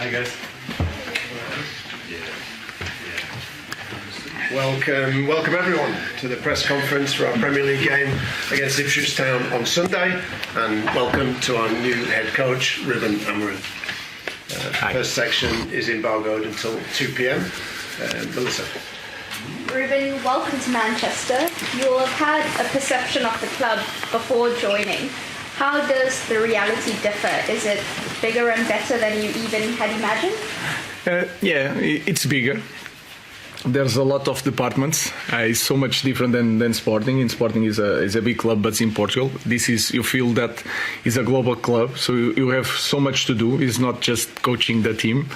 Hi guys. Welcome everyone to the press conference for our Premier League game against Ipswich Town on Sunday, and welcome to our new head coach, Ruben Amorim. First section is embargoed until 2 p.m. Melissa. Ruben, welcome to Manchester. You'll have had a perception of the club before joining. How does the reality differ? Is it bigger and better than you even had imagined? Yeah, it's bigger. There's a lot of departments. It's so much different than Sporting. In Sporting is a big club, but it's in Portugal. This is, you feel that is a global club, so you have so much to do. It's not just coaching the team.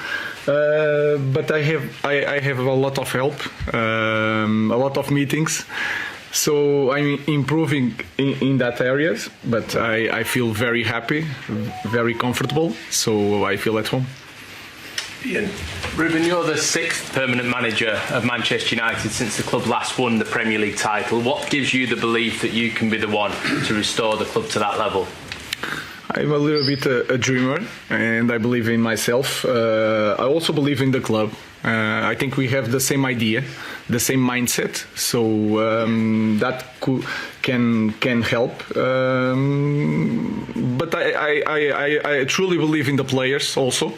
But I have a lot of help, a lot of meetings. So I'm improving in that areas, but I feel very happy, very comfortable. So I feel at home. Ian. Ruben, you're the 6th permanent manager of Manchester United since the club last won the Premier League title. What gives you the belief that you can be the one to restore the club to that level? I'm a little bit a dreamer, and I believe in myself. I also believe in the club. I think we have the same idea, the same mindset, so that can help. But I truly believe in the players also.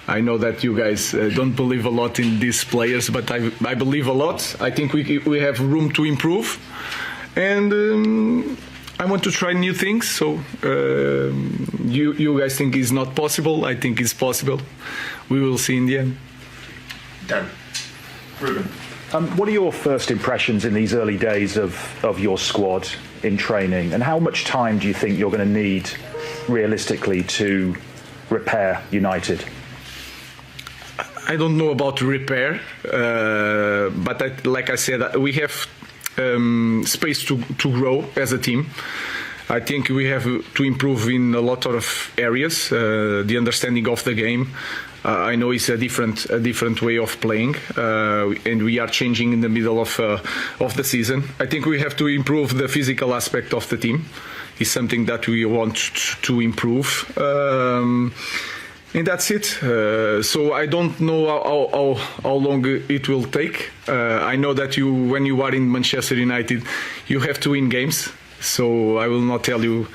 I know that you guys don't believe a lot in these players, but I believe a lot. I think we have room to improve, and I want to try new things. So you guys think it's not possible. I think it's possible. We will see in the end. Dan. Ruben. What are your first impressions in these early days of your squad in training, and how much time do you think you're going to need realistically to repair United? I don't know about repair, but like I said, we have space to grow as a team. I think we have to improve in a lot of areas. The understanding of the game, I know it's a different way of playing, and we are changing in the middle of the season. I think we have to improve the physical aspect of the team. It's something that we want to improve. And that's it. So I don't know how long it will take. I know that when you are in Manchester United, you have to win games. So I will not tell you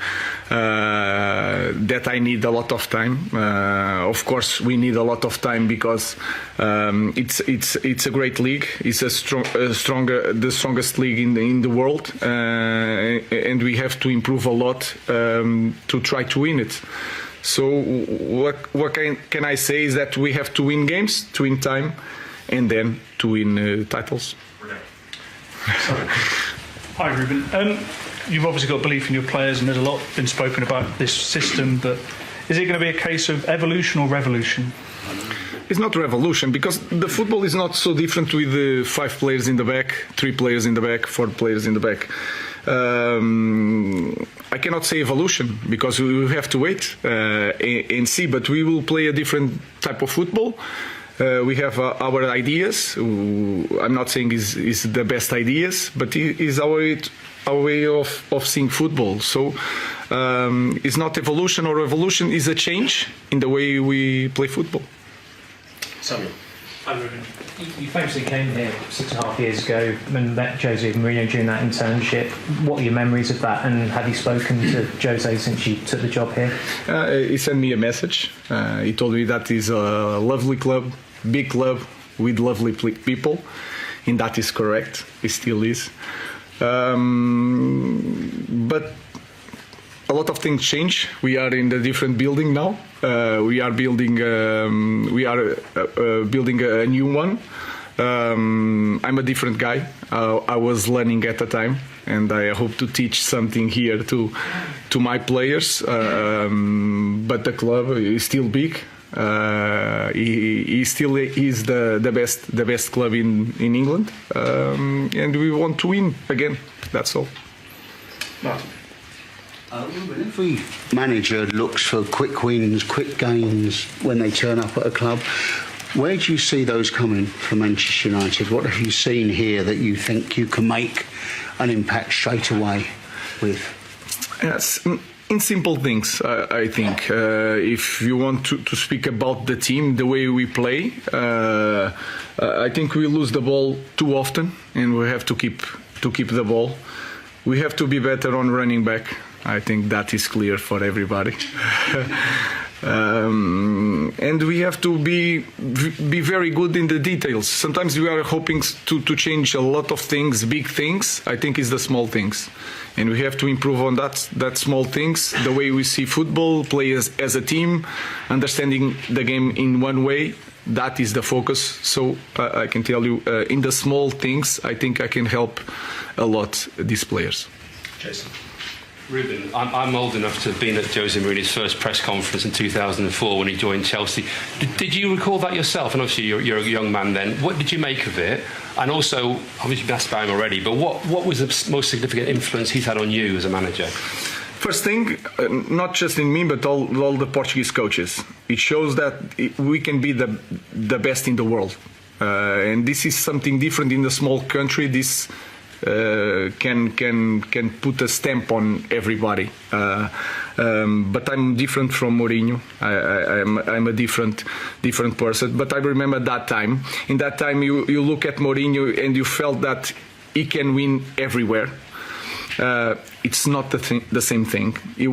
that I need a lot of time. Of course, we need a lot of time because it's a great league. It's the strongest league in the world, and we have to improve a lot to try to win it. So what can I say is that we have to win games, to win time, and then to win titles. Hi Ruben. You've obviously got belief in your players, and there's a lot been spoken about this system, but is it going to be a case of evolution or revolution? It's not revolution, because the football is not so different with the 5 players in the back, 3 players in the back, 4 players in the back. I cannot say evolution because we will have to wait and see, but we will play a different type of football. We have our ideas. I'm not saying is the best ideas, but it is our way of seeing football. So it's not evolution or revolution, it's a change in the way we play football. Samuel. Hi Ruben. You famously came here 6.5 years ago and met Jose Mourinho during that internship. What are your memories of that, and have you spoken to Jose since you took the job here? He sent me a message. He told me that it's a lovely club, big club with lovely people, and that is correct. It still is. But a lot of things change. We are in a different building now. We are building a new one. I'm a different guy. I was learning at the time, and I hope to teach something here to my players. But the club is still big. He still is the best club in England, and we want to win again. That's all. Martin. Every manager looks for quick wins, quick gains when they turn up at a club. Where do you see those coming for Manchester United? What have you seen here that you think you can make an impact straight away with? Yes, In simple things, I think. If you want to speak about the team, the way we play, I think we lose the ball too often, and we have to keep the ball. We have to be better on running back. I think that is clear for everybody. And we have to be very good in the details. Sometimes we are hoping to change a lot of things, big things. I think it's the small things, and we have to improve on that small things. The way we see football, play as a team, understanding the game in one way. That is the focus. So I can tell you, in the small things, I think I can help a lot these players. Jason. Ruben, I'm old enough to have been at Jose Mourinho's first press conference in 2004 when he joined Chelsea. Did you recall that yourself? And obviously you're a young man then. What did you make of it? And also, obviously you've asked about him already, but what was the most significant influence he's had on you as a manager? First thing, not just in me, but all the Portuguese coaches. It shows that we can be the best in the world. And this is something different in a small country. This can put a stamp on everybody. But I'm different from Mourinho. I'm a different person. But I remember that time. In that time, you look at Mourinho and you felt that he can win everywhere. It's not the same thing. He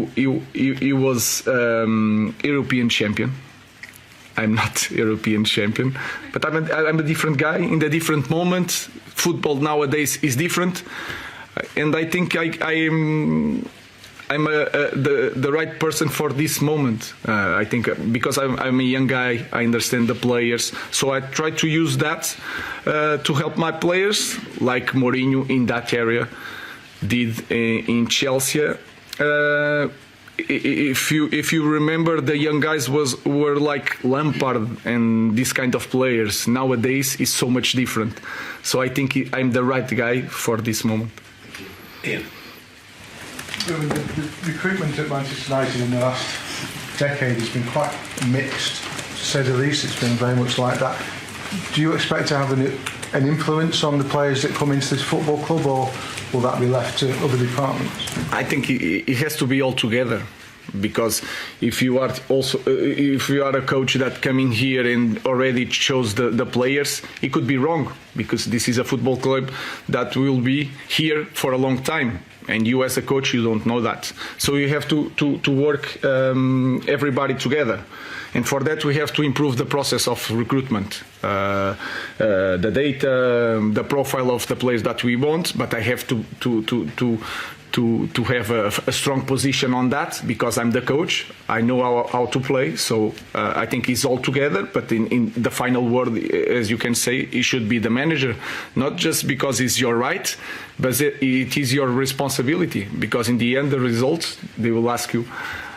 was European champion. I'm not European champion, but I'm a different guy in a different moment. Football nowadays is different, and I think I'm the right person for this moment. I think because I'm a young guy, I understand the players, so I try to use that to help my players, like Mourinho in that area did in Chelsea. If you remember, the young guys were like Lampard and this kind of players. Nowadays is so much different. So I think I'm the right guy for this moment. Ian. The recruitment at Manchester United in the last decade has been quite mixed, to say the least. It's been very much like that. Do you expect to have an influence on the players that come into this football club, or will that be left to other departments? I think it has to be all together, because if you are a coach that coming here and already chose the players, it could be wrong, because this is a football club that will be here for a long time. And you as a coach, you don't know that. So you have to work everybody together. And for that, we have to improve the process of recruitment, the data, the profile of the players that we want. But I have to have a strong position on that, because I'm the coach. I know how to play. So I think it's all together. But in the final word, as you can say, it should be the manager, not just because it's your right, but it is your responsibility. Because in the end, the results, they will ask you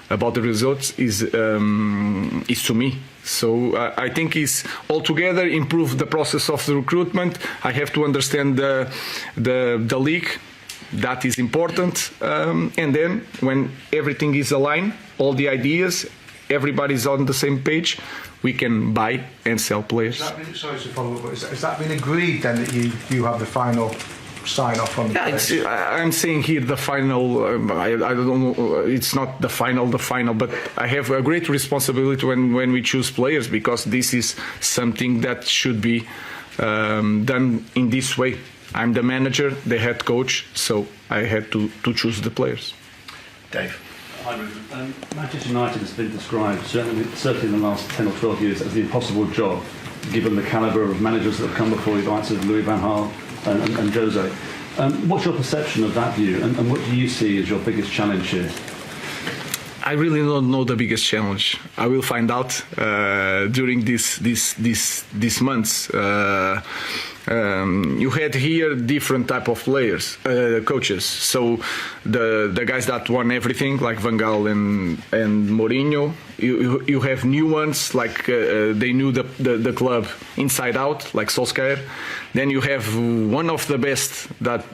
about the results is to me. So I think it's all together, improve the process of the recruitment. I have to understand the league. That is important. And then when everything is aligned, all the ideas, everybody's on the same page, we can buy and sell players. Sorry to follow up, but has that been agreed then, that you have the final sign off on the players? I'm saying here the final. I don't know. It's not the final, but I have a great responsibility when we choose players, because this is something that should be done in this way. I'm the manager, the head coach, so I had to choose the players. Dave. Hi, Ruben. Manchester United has been described, certainly in the last 10 or 12 years, as the impossible job, given the calibre of managers that have come before you, the likes of Louis van Gaal and Jose. What's your perception of that view, and what do you see as your biggest challenge here? I really don't know the biggest challenge. I will find out during these months. You had here different type of players, coaches. So the guys that won everything, like Van Gaal and Mourinho. You have new ones, like they knew the club inside out, like Solskjaer. Then you have one of the best that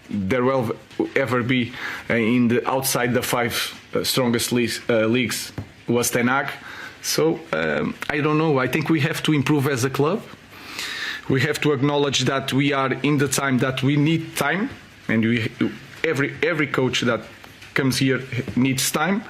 there will ever be in the outside the five strongest leagues was Ten Hag. So I don't know. I think we have to improve as a club. We have to acknowledge that we are in the time that we need time, and every coach that comes here needs time.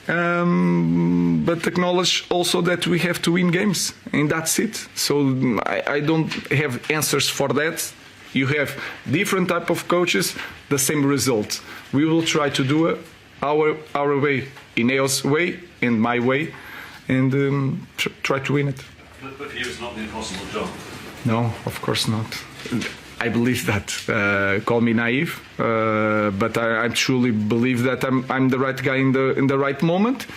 But acknowledge also that we have to win games, and that's it. So I don't have answers for that. You have different type of coaches, the same result. We will try to do it our way, Ineos' way, and my way, and try to win it. But for you, it's not the impossible job. No, of course not. I believe that. Call me naive, but I truly believe that I'm the right guy in the right moment.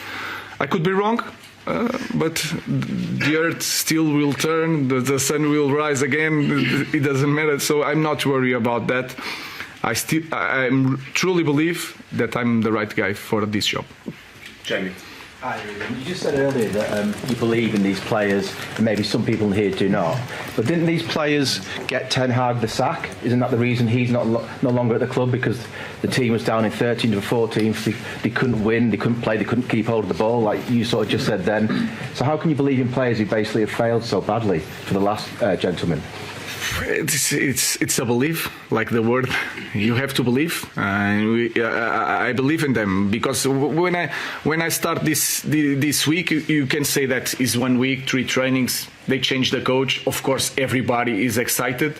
I could be wrong, but the earth still will turn, the sun will rise again. It doesn't matter. So I'm not worried about that. I truly believe that I'm the right guy for this job. Jamie. Hi, Ruben. You just said earlier that you believe in these players, and maybe some people here do not. But didn't these players get Ten Hag the sack? Isn't that the reason he's no longer at the club? Because the team was down in 13th and 14th. They couldn't win, they couldn't play, they couldn't keep hold of the ball, like you sort of just said then. So how can you believe in players who basically have failed so badly for the last gentleman? It's a belief, like the word. You have to believe, and I believe in them, because when I start this week, you can say that is 1 week, 3 trainings. They change the coach. Of course, everybody is excited,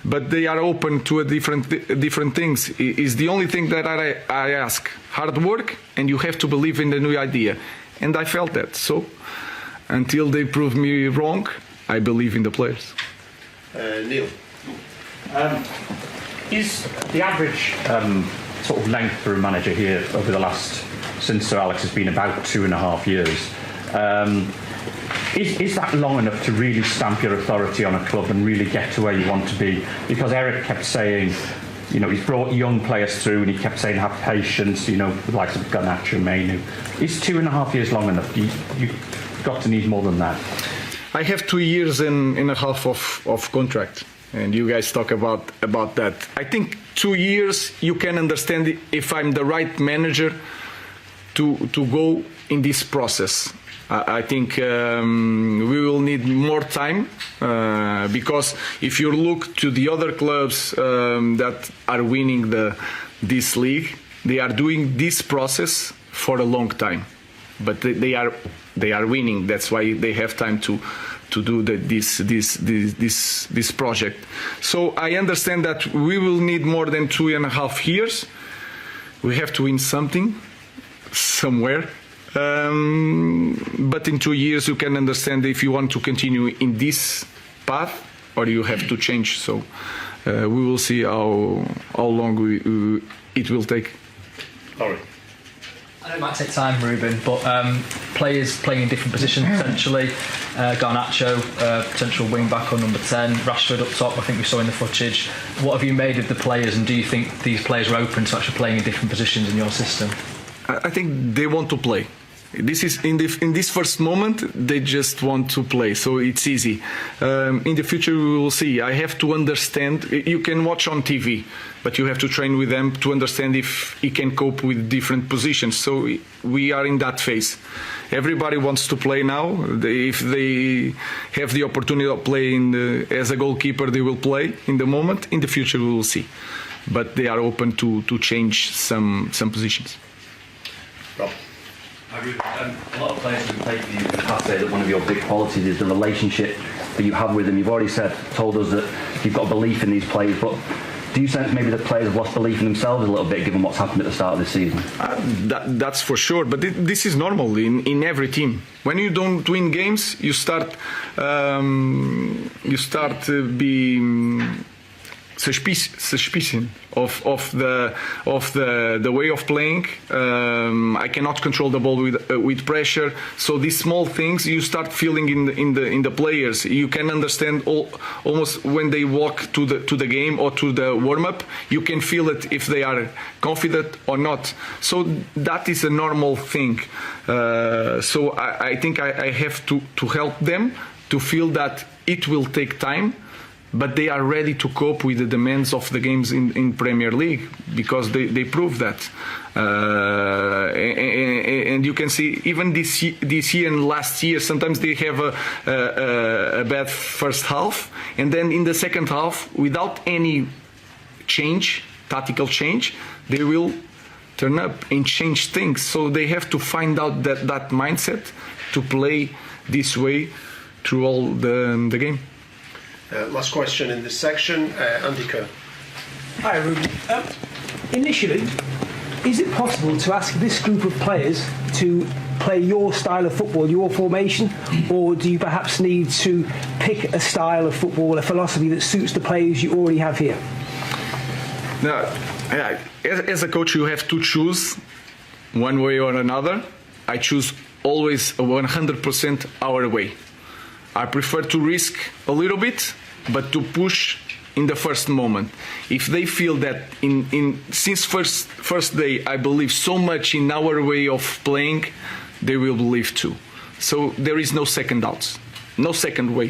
but they are open to different things. Is the only thing that I ask: hard work, and you have to believe in the new idea. And I felt that. So until they prove me wrong, I believe in the players. Neil. Is the average sort of length for a manager here over the last, since Sir Alex has been, about 2.5 years? Is that long enough to really stamp your authority on a club and really get to where you want to be? Because Eric kept saying, he's brought young players through, and he kept saying have patience, the likes of Garnacho, Mainu. Is 2.5 years long enough? You've got to need more than that. I have 2 years and a half of contract, and you guys talk about that. I think 2 years you can understand if I'm the right manager to go in this process. I think we will need more time, because if you look to the other clubs that are winning this league, they are doing this process for a long time, but they are winning. That's why they have time to do this project. So I understand that we will need more than 2.5 years. We have to win something somewhere. But in 2 years you can understand if you want to continue in this path or you have to change. So we will see how long it will take. Laurie. I know it might take time, Ruben, but players playing in different positions potentially. Garnacho, potential wing back on number 10. Rashford up top, I think we saw in the footage. What have you made of the players, and do you think these players are open to actually playing in different positions in your system? I think they want to play. This is in this first moment they just want to play, so it's easy. In the future we will see. I have to understand. You can watch on TV, but you have to train with them to understand if he can cope with different positions. So we are in that phase. Everybody wants to play now. If they have the opportunity of playing as a goalkeeper, they will play in the moment. In the future we will see, but they are open to change some positions. Rob. A lot of players who play for you in the past say that one of your big qualities is the relationship that you have with them. You've already told us that you've got belief in these players, but do you sense maybe the players have lost belief in themselves a little bit given what's happened at the start of this season? That's for sure, but this is normal in every team. When you don't win games, you start being suspicion of the way of playing. I cannot control the ball with pressure. So these small things you start feeling in the players. You can understand almost when they walk to the game or to the warm up. You can feel it if they are confident or not. So that is a normal thing. So I think I have to help them to feel that it will take time, but they are ready to cope with the demands of the games in Premier League, because they prove that. And you can see even this year and last year, sometimes they have a bad first half, and then in the second half, without any tactical change, they will turn up and change things. So they have to find out that mindset to play this way through all the game. Last question in this section, Andy Kerr. Hi, Ruben. Initially, is it possible to ask this group of players to play your style of football, your formation, or do you perhaps need to pick a style of football, a philosophy that suits the players you already have here? Now, as a coach, you have to choose one way or another. I choose always 100% our way. I prefer to risk a little bit, but to push in the first moment. If they feel that since first day I believe so much in our way of playing, they will believe too. So there is no second doubts, no second way.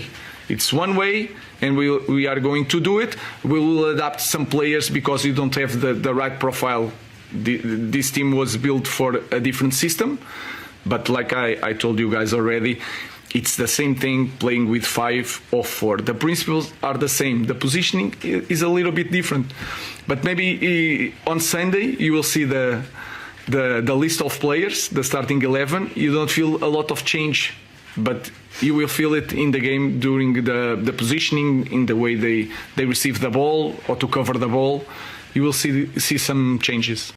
It's one way, and we are going to do it. We will adapt some players because we don't have the right profile. This team was built for a different system, but like I told you guys already, it's the same thing playing with 5 or 4. The principles are the same. The positioning is a little bit different. But maybe on Sunday you will see the list of players, the starting 11. You don't feel a lot of change, but you will feel it in the game during the positioning, in the way they receive the ball or to cover the ball. You will see some changes.